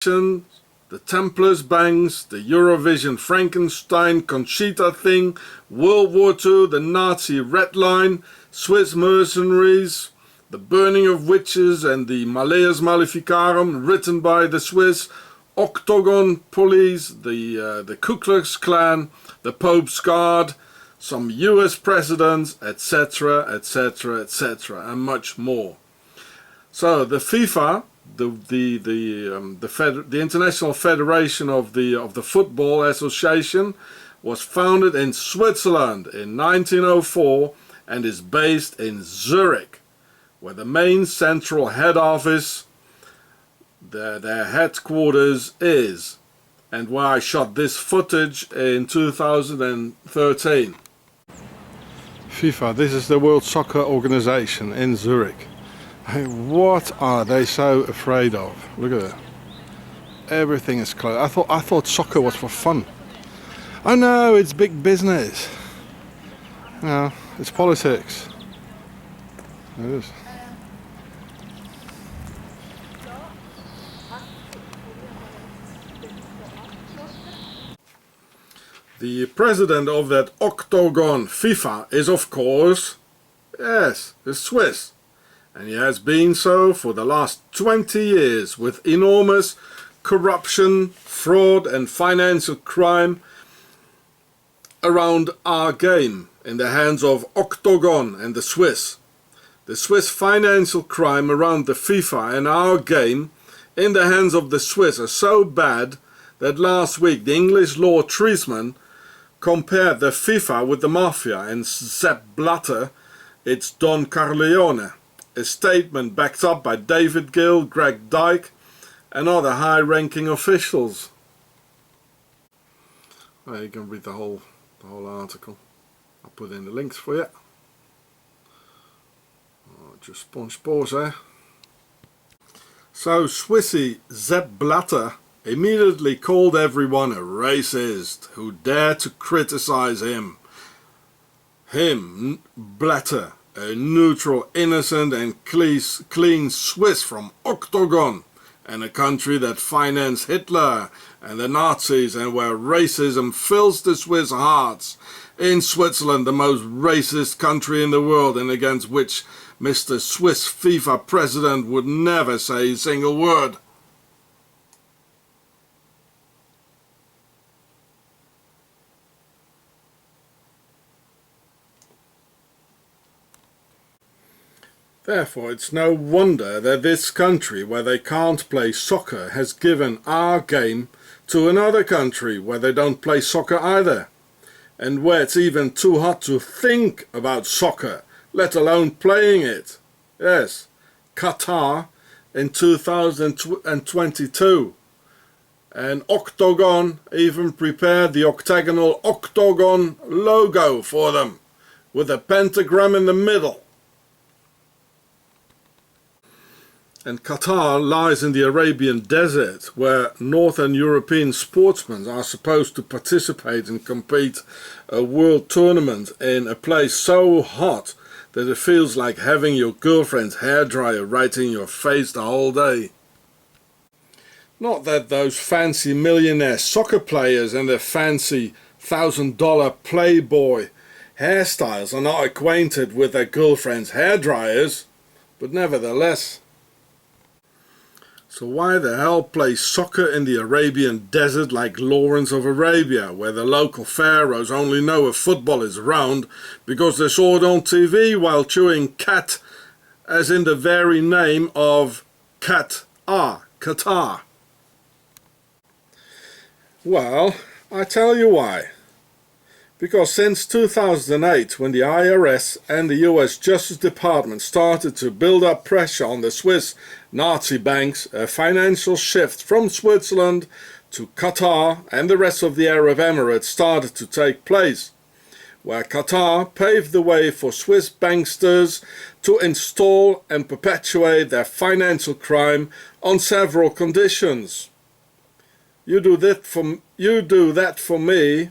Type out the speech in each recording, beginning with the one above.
the Templars bangs, the Eurovision Frankenstein Conchita thing, World War II, the Nazi Red Line, Swiss mercenaries, the burning of witches and the Malleus Maleficarum written by the Swiss, Octagon police, the Ku Klux Klan, the Pope's Guard, some US presidents, etc, etc, etc, and much more. So the FIFA, the International Federation of the Football Association, was founded in Switzerland in 1904 and is based in Zurich, where the main central head office, their headquarters is, and where I shot this footage in 2013. FIFA, this is the World Soccer Organization in Zurich. What are they so afraid of? Look at it. Everything is closed. I thought soccer was for fun. Oh no, it's big business. No, it's politics. It is. The president of that octagon FIFA is, of course, yes, the Swiss. And he has been so for the last 20 years with enormous corruption, fraud and financial crime around our game in the hands of Octagon and the Swiss. The Swiss financial crime around the FIFA and our game in the hands of the Swiss are so bad that last week the English law tradesman compared the FIFA with the mafia, and Sepp Blatter, it's Don Corleone. A statement backed up by David Gill, Greg Dyke and other high-ranking officials. Well, you can read the whole article. I'll put in the links for you. Oh, just pause there. So Swissy Sepp Blatter immediately called everyone a racist who dared to criticize him. Blatter, a neutral, innocent and clean Swiss from Octagon, and a country that financed Hitler and the Nazis and where racism fills the Swiss hearts. In Switzerland, the most racist country in the world, and against which Mr. Swiss FIFA president would never say a single word. Therefore, it's no wonder that this country, where they can't play soccer, has given our game to another country where they don't play soccer either, and where it's even too hot to think about soccer, let alone playing it. Yes, Qatar in 2022. And Octagon even prepared the octagonal Octagon logo for them, with a pentagram in the middle. And Qatar lies in the Arabian desert, where Northern European sportsmen are supposed to participate and compete a world tournament in a place so hot that it feels like having your girlfriend's hairdryer right in your face the whole day. Not that those fancy millionaire soccer players and their fancy $1,000 Playboy hairstyles are not acquainted with their girlfriend's hairdryers, but nevertheless. So why the hell play soccer in the Arabian desert like Lawrence of Arabia, where the local pharaohs only know if football is round because they saw it on TV while chewing cat, as in the very name of Qatar? Well, I tell you why. Because since 2008, when the IRS and the US Justice Department started to build up pressure on the Swiss Nazi banks, a financial shift from Switzerland to Qatar and the rest of the Arab Emirates started to take place, where Qatar paved the way for Swiss banksters to install and perpetuate their financial crime on several conditions. You do that for me,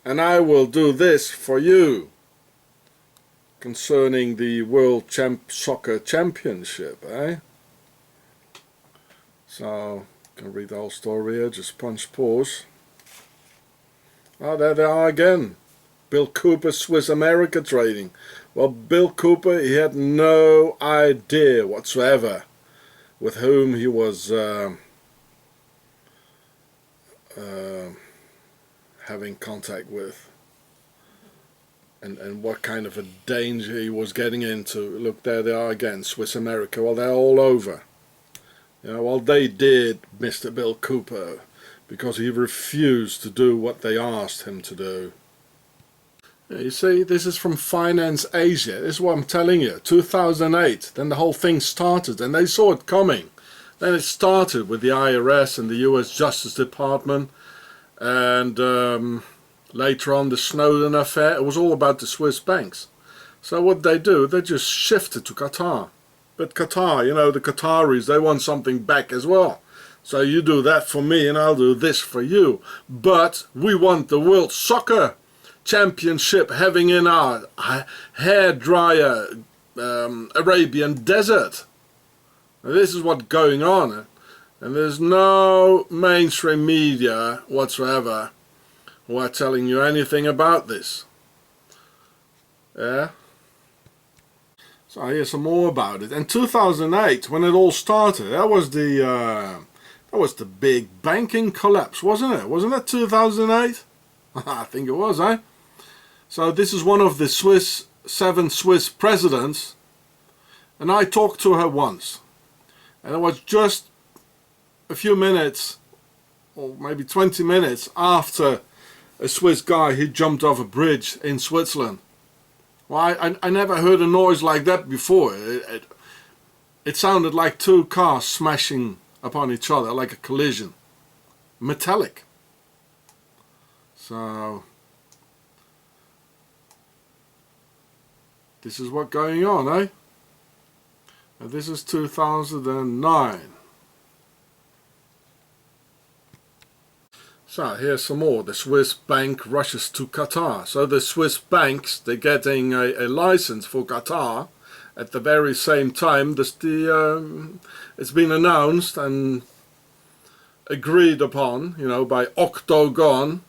and I will do this for you. Concerning the World Soccer Championship, eh? So, Can read the whole story here, just punch pause. Oh, there they are again. Bill Cooper, Swiss America trading. Well, Bill Cooper, he had no idea whatsoever with whom he was having contact with, and what kind of a danger he was getting into. Look, there they are again, Swiss America. Well, they're all over. You know, well, they did Mr. Bill Cooper because he refused to do what they asked him to do. You see, this is from Finance Asia. This is what I'm telling you. 2008, then the whole thing started, and they saw it coming. Then it started with the IRS and the US Justice Department, and later on the Snowden affair. It was all about the Swiss banks. So what they do, they just shifted to Qatar. But Qatar, you know, the Qataris, they want something back as well. So you do that for me and I'll do this for you. But we want the World Soccer Championship having in our hairdryer Arabian desert. Now, this is what's going on. And there's no mainstream media whatsoever who are telling you anything about this. Yeah? So here's some more about it. In 2008, when it all started, that was the big banking collapse, wasn't it? Wasn't it 2008? I think it was, eh? So this is one of the seven Swiss presidents, and I talked to her once, and it was just a few minutes, or maybe 20 minutes after a Swiss guy, he jumped off a bridge in Switzerland. Well, I never heard a noise like that before. It sounded like two cars smashing upon each other, like a collision. Metallic. So this is what's going on, eh? And this is 2009. So here's some more. The Swiss bank rushes to Qatar. So the Swiss banks, they're getting a license for Qatar at the very same time. It's been announced and agreed upon, you know, by Octagon,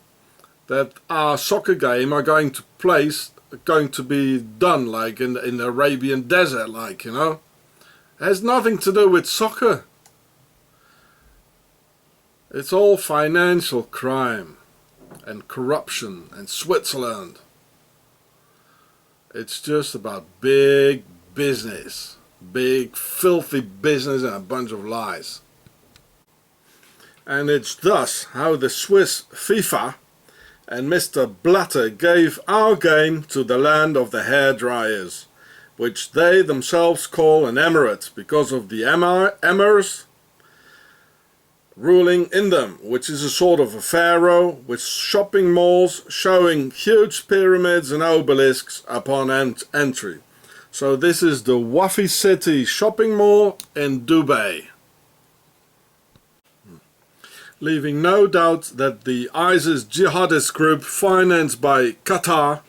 that our soccer game are going to be done like in the Arabian desert, like, you know. It has nothing to do with soccer. It's all financial crime and corruption and Switzerland. It's just about big business, big filthy business and a bunch of lies. And it's thus how the Swiss FIFA and Mr. Blatter gave our game to the land of the hairdryers, which they themselves call an emirate because of the emirs ruling in them, which is a sort of a pharaoh with shopping malls showing huge pyramids and obelisks upon entry. So this is the Wafi City shopping mall in Dubai. Leaving no doubt that the ISIS jihadist group financed by Qatar,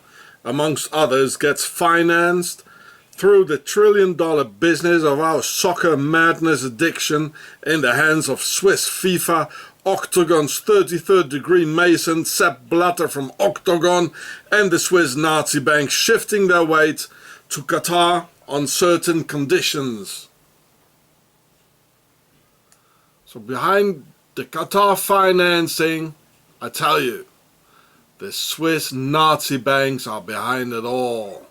amongst others, gets financed through the trillion-dollar business of our soccer madness addiction in the hands of Swiss FIFA, Octagon's 33rd degree Mason, Sepp Blatter from Octagon, and the Swiss Nazi bank shifting their weight to Qatar on certain conditions. So behind the Qatar financing, I tell you, the Swiss Nazi banks are behind it all.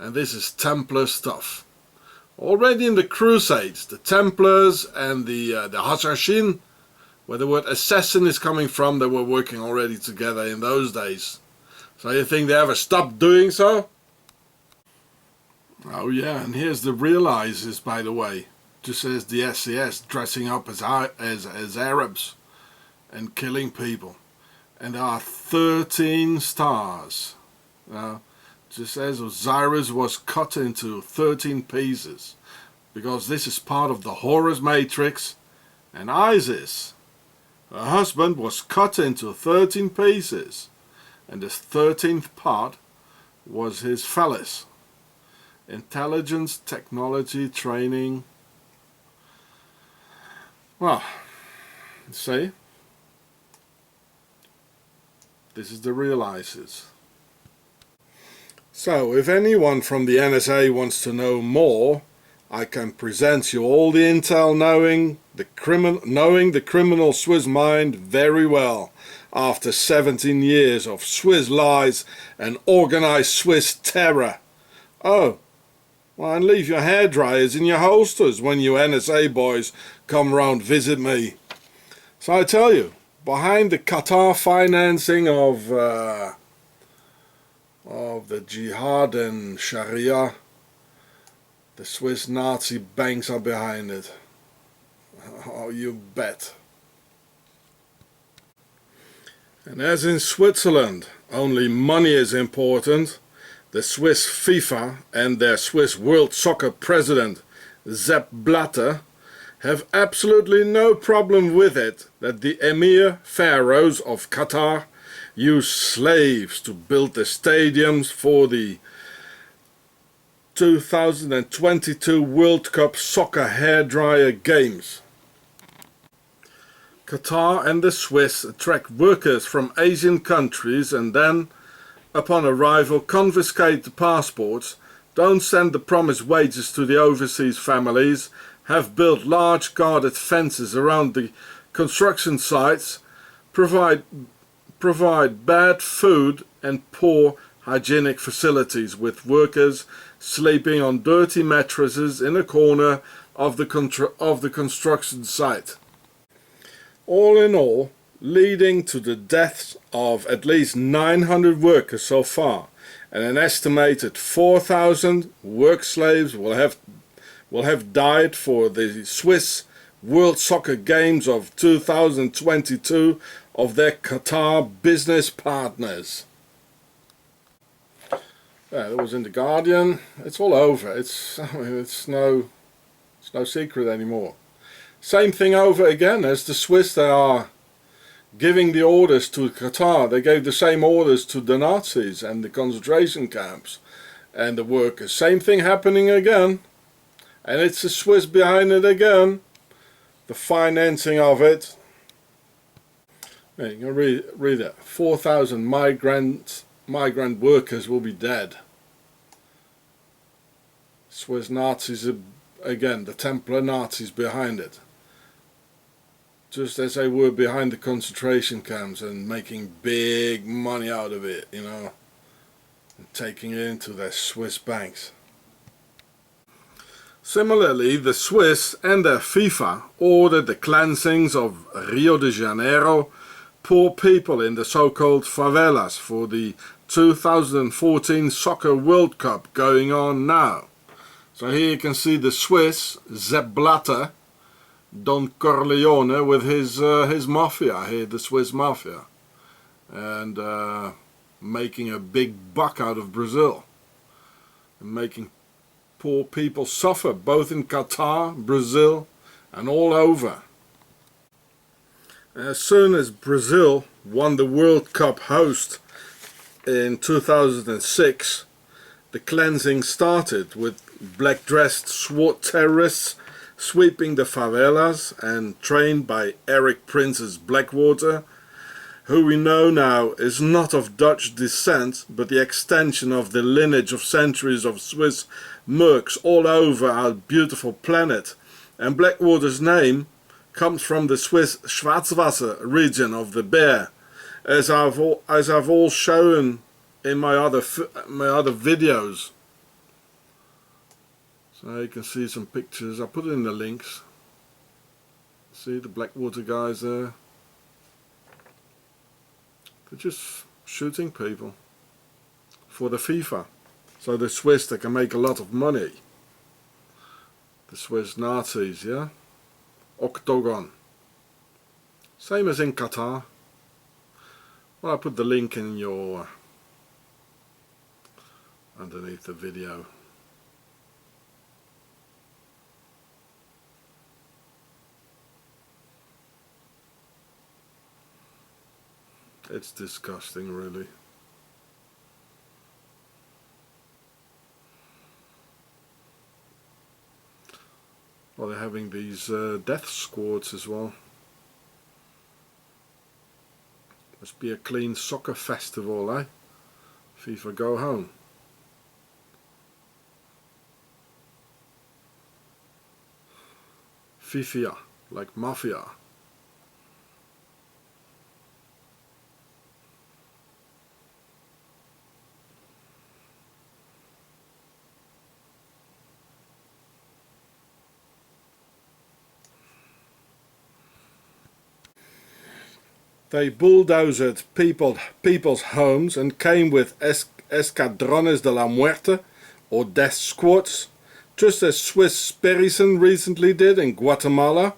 And this is Templar stuff. Already in the Crusades, the Templars and the Hashashin, where the word assassin is coming from, they were working already together in those days. So you think they ever stopped doing so? Oh yeah, and here's the real ISIS, by the way. Just as the SES, dressing up as Arabs and killing people. And there are 13 stars. Just as Osiris was cut into 13 pieces, because this is part of the Horus Matrix, and Isis, her husband, was cut into 13 pieces, and the 13th part was his phallus. Intelligence, technology, training. Well, see, this is the real ISIS. So, if anyone from the NSA wants to know more, I can present you all the intel knowing the criminal Swiss mind very well, after 17 years of Swiss lies and organized Swiss terror. Oh, well, and leave your hairdryers in your holsters when you NSA boys come round visit me. So I tell you, behind the Qatar financing of the jihad and Sharia, the Swiss Nazi banks are behind it. Oh, you bet. And as in Switzerland, only money is important, the Swiss FIFA and their Swiss World Soccer president, Sepp Blatter, have absolutely no problem with it that the Emir Pharaohs of Qatar use slaves to build the stadiums for the 2022 World Cup Soccer Hairdryer Games. Qatar and the Swiss attract workers from Asian countries and then, upon arrival, confiscate the passports, don't send the promised wages to the overseas families, have built large guarded fences around the construction sites, provide bad food and poor hygienic facilities, with workers sleeping on dirty mattresses in a corner of the construction site. All in all, leading to the deaths of at least 900 workers so far, and an estimated 4,000 work slaves will have died for the Swiss World Soccer Games of 2022 of their Qatar business partners. Yeah, that was in the Guardian. It's all over. It's no secret anymore. Same thing over again as the Swiss. They are giving the orders to Qatar. They gave the same orders to the Nazis and the concentration camps and the workers. Same thing happening again. And it's the Swiss behind it again. The financing of it. Yeah, you can read it. 4,000 migrant workers will be dead. Swiss Nazis, again, the Templar Nazis behind it. Just as they were behind the concentration camps and making big money out of it, you know, and taking it into their Swiss banks. Similarly, the Swiss and their FIFA ordered the cleansings of Rio de Janeiro poor people in the so-called favelas for the 2014 Soccer World Cup going on now. So here you can see the Swiss, Sepp Blatter, Don Corleone with his mafia here, the Swiss mafia, and making a big buck out of Brazil, and making poor people suffer both in Qatar, Brazil, and all over. As soon as Brazil won the World Cup host in 2006, the cleansing started with black-dressed SWAT terrorists sweeping the favelas and trained by Eric Prince's Blackwater, who we know now is not of Dutch descent but the extension of the lineage of centuries of Swiss mercs all over our beautiful planet. And Blackwater's name comes from the Swiss Schwarzwasser region of the bear, as I've all shown in my other videos. So you can see some pictures. I'll put it in the links. See the Blackwater guys there? They're just shooting people for the FIFA. So the Swiss, they can make a lot of money. The Swiss Nazis, yeah? Octagon. Same as in Qatar. Well, I'll put the link in your underneath the video. It's disgusting, really. Well, they're having these death squads as well. Must be a clean soccer festival, eh? FIFA go home. FIFA, like mafia. They bulldozed people's homes and came with escadrones de la muerte, or death squads, just as Swiss Sperrison recently did in Guatemala.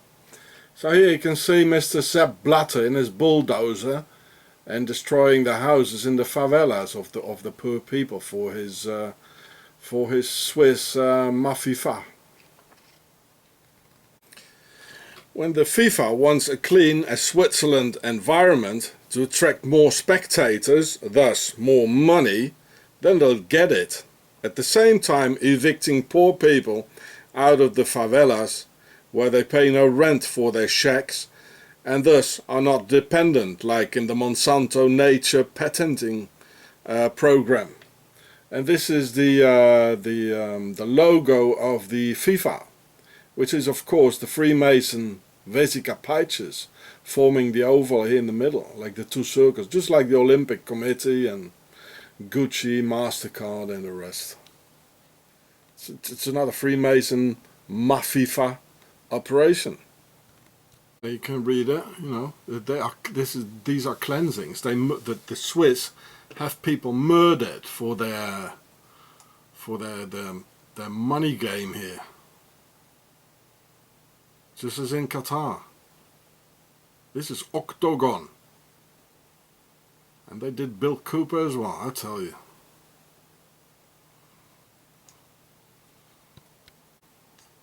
So here you can see Mr. Sepp Blatter in his bulldozer and destroying the houses in the favelas of the poor people for his Swiss mafia. When the FIFA wants a clean as Switzerland environment to attract more spectators, thus more money, then they'll get it. At the same time evicting poor people out of the favelas where they pay no rent for their shacks and thus are not dependent like in the Monsanto nature patenting program. And this is the logo of the FIFA, which is of course the Freemason Vesica Pisces forming the oval here in the middle, like the two circles, just like the Olympic Committee and Gucci, MasterCard and the rest. It's another Freemason Mafifa operation. You can read it, you know, these are cleansings. The Swiss have people murdered for their money game here. Just as in Qatar. This is Octagon. And they did Bill Cooper as well, I tell you.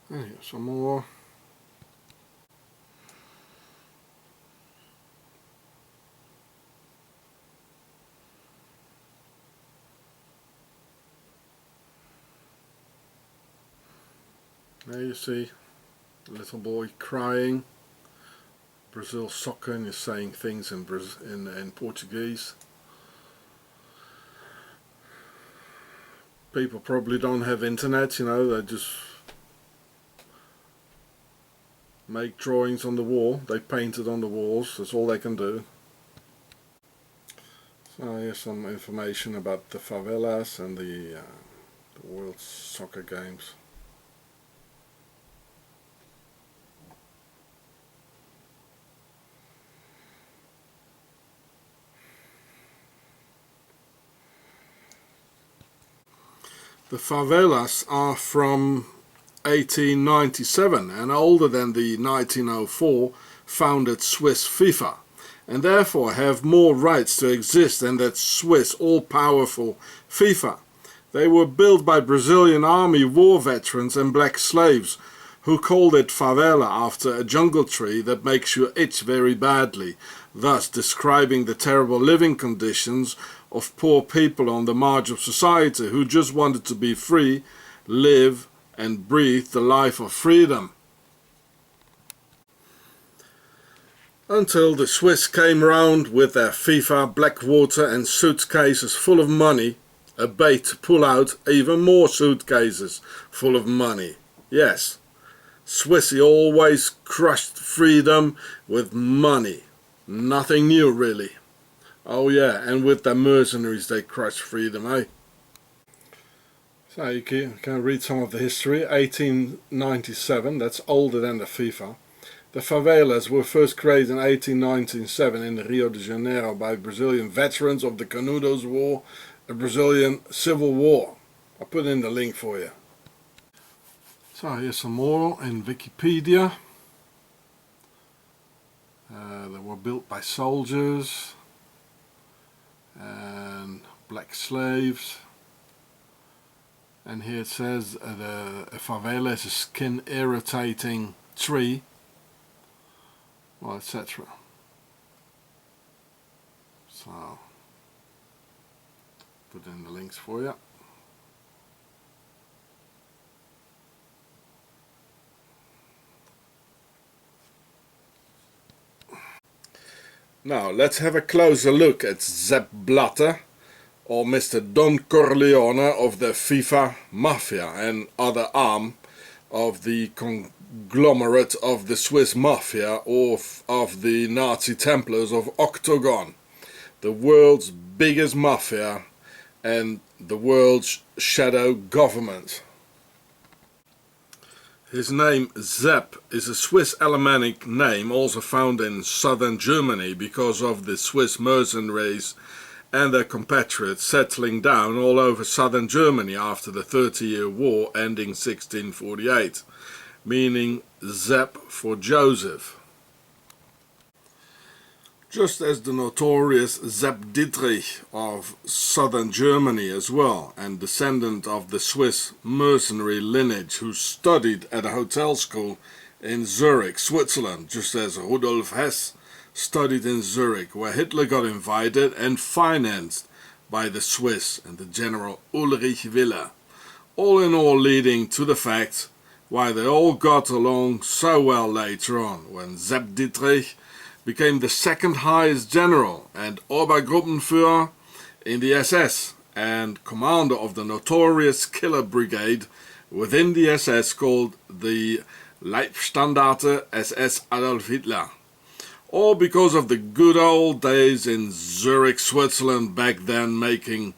And here's some more. There you see the little boy crying. Brazil soccer, and he's saying things in Portuguese. People probably don't have internet, you know, they just make drawings on the wall. They paint it on the walls, that's all they can do. So here's some information about the favelas and the World Soccer Games. The favelas are from 1897 and older than the 1904 founded Swiss FIFA, and therefore have more rights to exist than that Swiss all-powerful FIFA. They were built by Brazilian army war veterans and black slaves who called it favela after a jungle tree that makes you itch very badly, thus describing the terrible living conditions of poor people on the margin of society who just wanted to be free, live and breathe the life of freedom. Until the Swiss came round with their FIFA, Blackwater and suitcases full of money, a bait to pull out even more suitcases full of money. Yes, Swissy always crushed freedom with money. Nothing new really. Oh yeah, and with the mercenaries they crushed freedom, eh? So you can read some of the history. 1897, that's older than the FIFA. The favelas were first created in 1897 in Rio de Janeiro by Brazilian veterans of the Canudos War, a Brazilian Civil War. I'll put in the link for you. So here's some more in Wikipedia. They were built by soldiers and black slaves. And here it says a favela is a skin irritating tree, well, etc. So put in the links for you. Now let's have a closer look at Sepp Blatter, or Mr. Don Corleone of the FIFA Mafia and other arm of the conglomerate of the Swiss Mafia or of the Nazi Templars of Octagon, the world's biggest mafia and the world's shadow government. His name Sepp is a Swiss Alemannic name also found in southern Germany because of the Swiss mercenaries and their compatriots settling down all over southern Germany after the 30-year War ending 1648, meaning Sepp for Joseph. Just as the notorious Sepp Dietrich of southern Germany as well, and descendant of the Swiss mercenary lineage who studied at a hotel school in Zurich, Switzerland, just as Rudolf Hess studied in Zurich, where Hitler got invited and financed by the Swiss and the General Ulrich Wille, all in all leading to the fact why they all got along so well later on, when Sepp Dietrich became the second highest general and Obergruppenführer in the SS and commander of the notorious killer brigade within the SS called the Leibstandarte SS Adolf Hitler. All because of the good old days in Zurich, Switzerland back then, making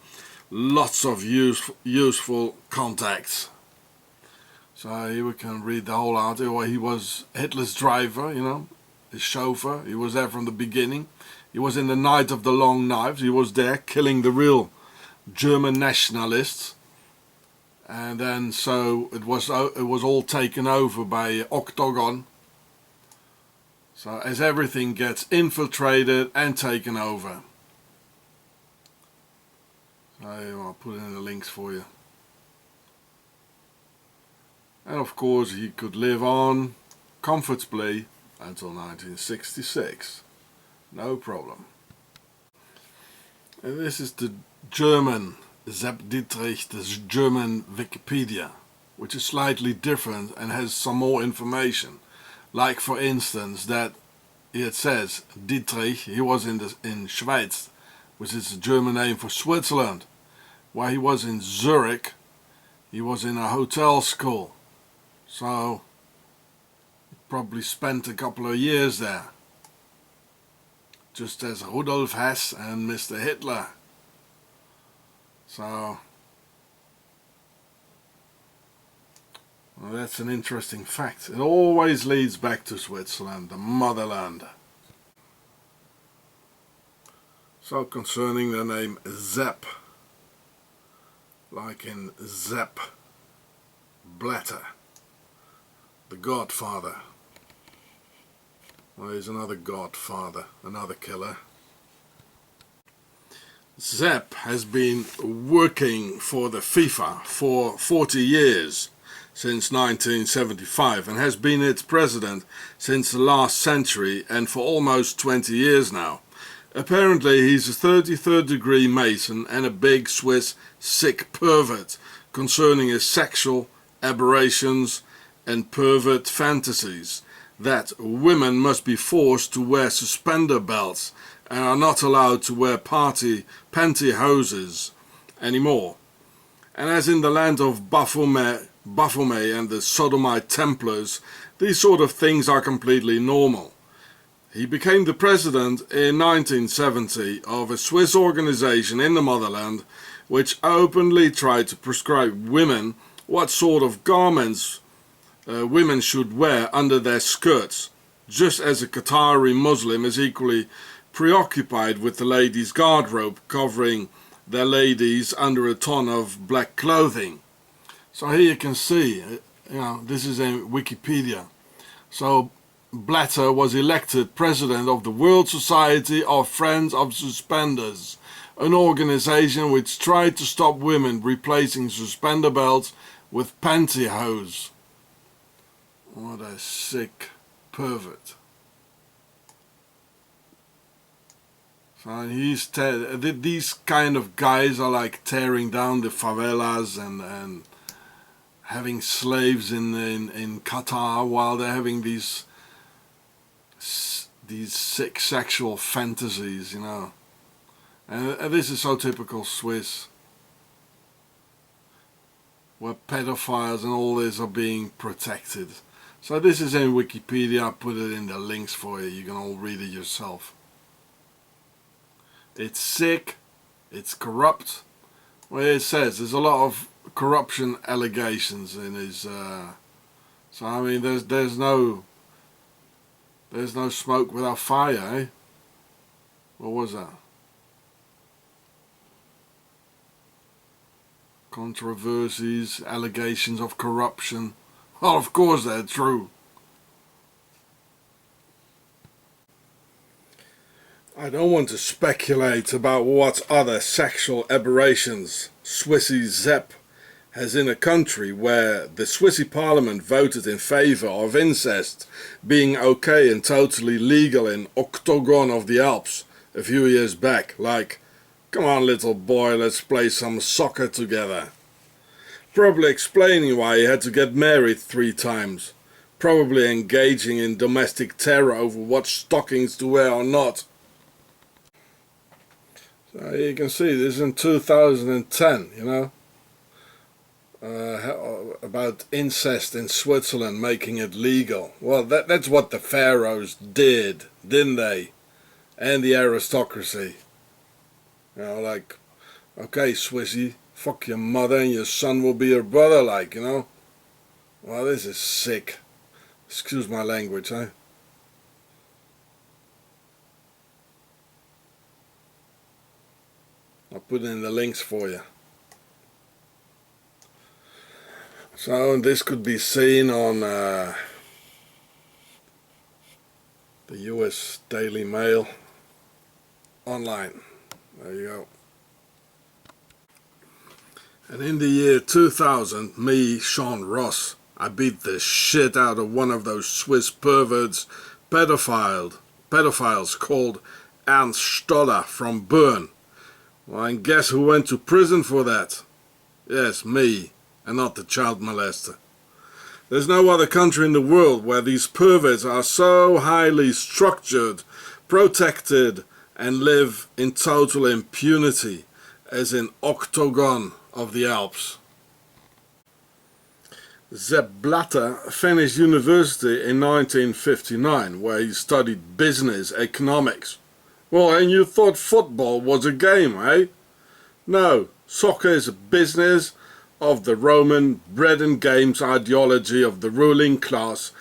lots of useful contacts. So here we can read the whole article. He was Hitler's driver, you know, his chauffeur. He was there from the beginning. He was in the Night of the Long Knives. He was there killing the real German nationalists. And then so it was all taken over by Octagon. So as everything gets infiltrated and taken over. So I'll put in the links for you. And of course he could live on comfortably until 1966. No problem. And this is the German Sepp Dietrich, the German Wikipedia, which is slightly different and has some more information. Like for instance that it says Dietrich, he was in Schweiz, which is the German name for Switzerland. While he was in Zurich, he was in a hotel school. So he probably spent a couple of years there. Just as Rudolf Hess and Mr. Hitler. So well, that's an interesting fact. It always leads back to Switzerland, the motherland. So concerning the name Sepp, like in Sepp Blatter, the Godfather. Well, he's another Godfather, another killer. Sepp has been working for the FIFA for 40 years. Since 1975 and has been its president since the last century and for almost 20 years now. Apparently he's a 33rd degree Mason and a big Swiss sick pervert concerning his sexual aberrations and pervert fantasies, that women must be forced to wear suspender belts and are not allowed to wear pantyhoses anymore. And as in the land of Baphomet and the Sodomite Templars, these sort of things are completely normal. He became the president in 1970 of a Swiss organization in the motherland which openly tried to prescribe women what sort of garments women should wear under their skirts, just as a Qatari Muslim is equally preoccupied with the ladies' garderobe covering their ladies under a ton of black clothing. So here you can see, this is in Wikipedia. So Blatter was elected president of the World Society of Friends of Suspenders, an organization which tried to stop women replacing suspender belts with pantyhose. What a sick pervert. So these kind of guys are like tearing down the favelas and having slaves in Qatar while they're having these these sick sexual fantasies, you know. And this is so typical Swiss, where pedophiles and all this are being protected. So this is in Wikipedia, I put it in the links for you, you can all read it yourself. It's sick, it's corrupt. Well, it says there's a lot of corruption allegations in his, so I mean there's no smoke without fire, eh? What was that? Controversies, allegations of corruption. Well, of course they're true. I don't want to speculate about what other sexual aberrations Swissy Zepp has in a country where the Swissy parliament voted in favour of incest being okay and totally legal in Octagon of the Alps a few years back. Like, come on little boy, let's play some soccer together. Probably explaining why he had to get married 3 times. Probably engaging in domestic terror over what stockings to wear or not. So you can see this is in 2010, you know. About incest in Switzerland, making it legal. Well, that's what the pharaohs did, didn't they? And the aristocracy. You know, like, okay, Swissy, fuck your mother and your son will be your brother, like, you know. Well, this is sick. Excuse my language, eh? I'll put in the links for you. So this could be seen on the US Daily Mail online. There you go. And in the year 2000, me, Sean Ross, I beat the shit out of one of those Swiss perverts, pedophiles called Ernst Stoller from Bern. Well, and guess who went to prison for that? Yes, me, and not the child molester. There's no other country in the world where these perverts are so highly structured, protected, and live in total impunity as in Octagon of the Alps. Sepp Blatter finished university in 1959, where he studied business economics. Well, and you thought football was a game, eh? No, soccer is a business of the Roman bread and games ideology of the ruling class,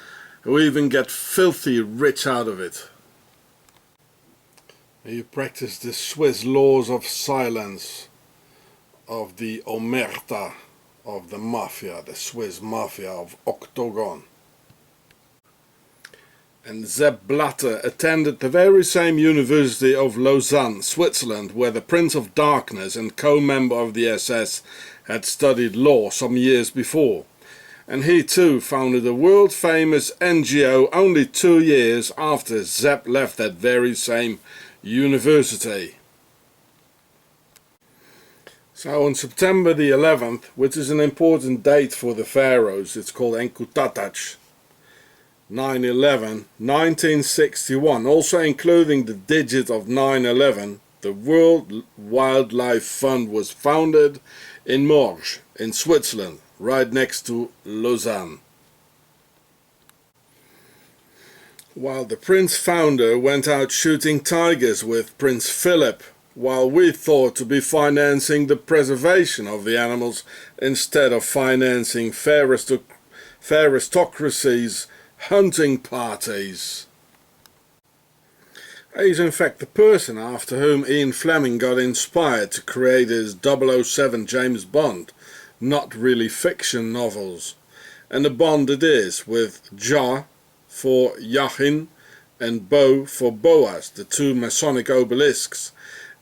who even get filthy rich out of it. You practice the Swiss laws of silence, of the omerta, of the mafia, the Swiss mafia of Octagon. And Sepp Blatter attended the very same University of Lausanne, Switzerland, where the Prince of Darkness and co-member of the SS had studied law some years before. And he too founded a world-famous NGO only 2 years after Sepp left that very same university. So on September the 11th, which is an important date for the pharaohs, it's called Enkutatach, 9/11, 1961, also including the digit of 9/11, the World Wildlife Fund was founded in Morges, in Switzerland, right next to Lausanne. While the prince founder went out shooting tigers with Prince Philip, while we thought to be financing the preservation of the animals instead of financing fair aristocracy's hunting parties. He's in fact the person after whom Ian Fleming got inspired to create his 007 James Bond, not really fiction novels. And the Bond it is, with Ja for Yachin and Bo for Boaz, the 2 Masonic obelisks,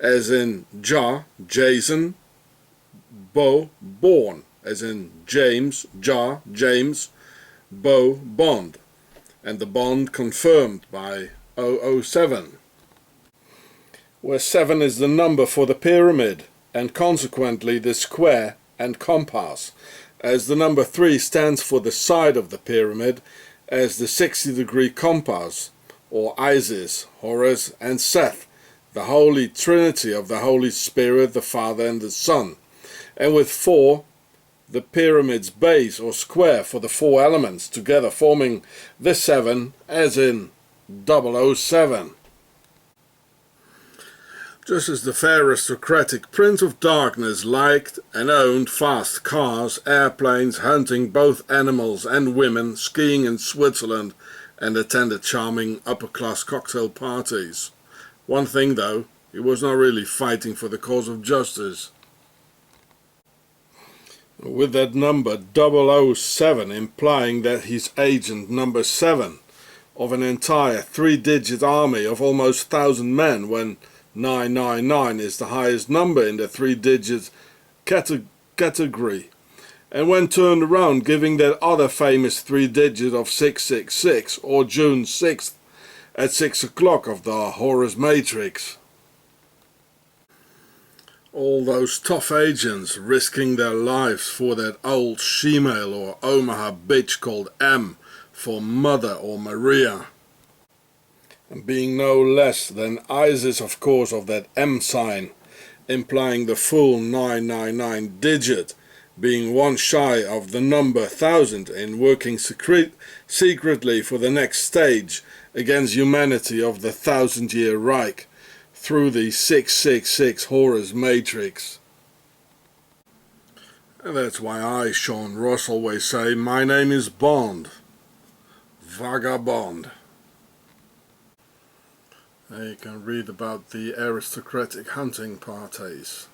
as in Ja, Jason, Bo, Born, as in James, Ja, James, Bo, Bond, and the Bond confirmed by 007, where 7 is the number for the pyramid, and consequently the square and compass, as the number 3 stands for the side of the pyramid, as the 60-degree compass, or Isis, Horus and Seth, the Holy Trinity of the Holy Spirit, the Father and the Son, and with 4, the pyramid's base or square for the 4 elements, together forming the 7, as in 007. Just as the fair aristocratic Prince of Darkness liked and owned fast cars, airplanes, hunting both animals and women, skiing in Switzerland, and attended charming upper-class cocktail parties. One thing though, he was not really fighting for the cause of justice. With that number 007 implying that he's agent number 7 of an entire 3-digit army of almost 1,000 men, when 999 is the highest number in the 3-digit category, and when turned around giving that other famous 3-digit of 666, or June 6th at 6 o'clock of the Horus Matrix. All those tough agents risking their lives for that old shemale or Omaha bitch called M for Mother or Maria. And being no less than Isis, of course, of that M sign, implying the full 999 digit, being one shy of the number 1000 in working secretly for the next stage against humanity of the 1000-year Reich, through the 666 Horus Matrix. And that's why I, Sean Ross, always say, my name is Bond. Vagabond. There you can read about the aristocratic hunting parties,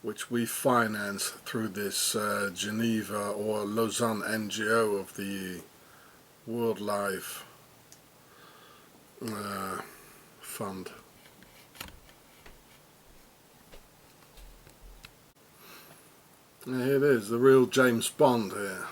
which we finance through this Geneva or Lausanne NGO of the World Life Fund. And here it is, the real James Bond here.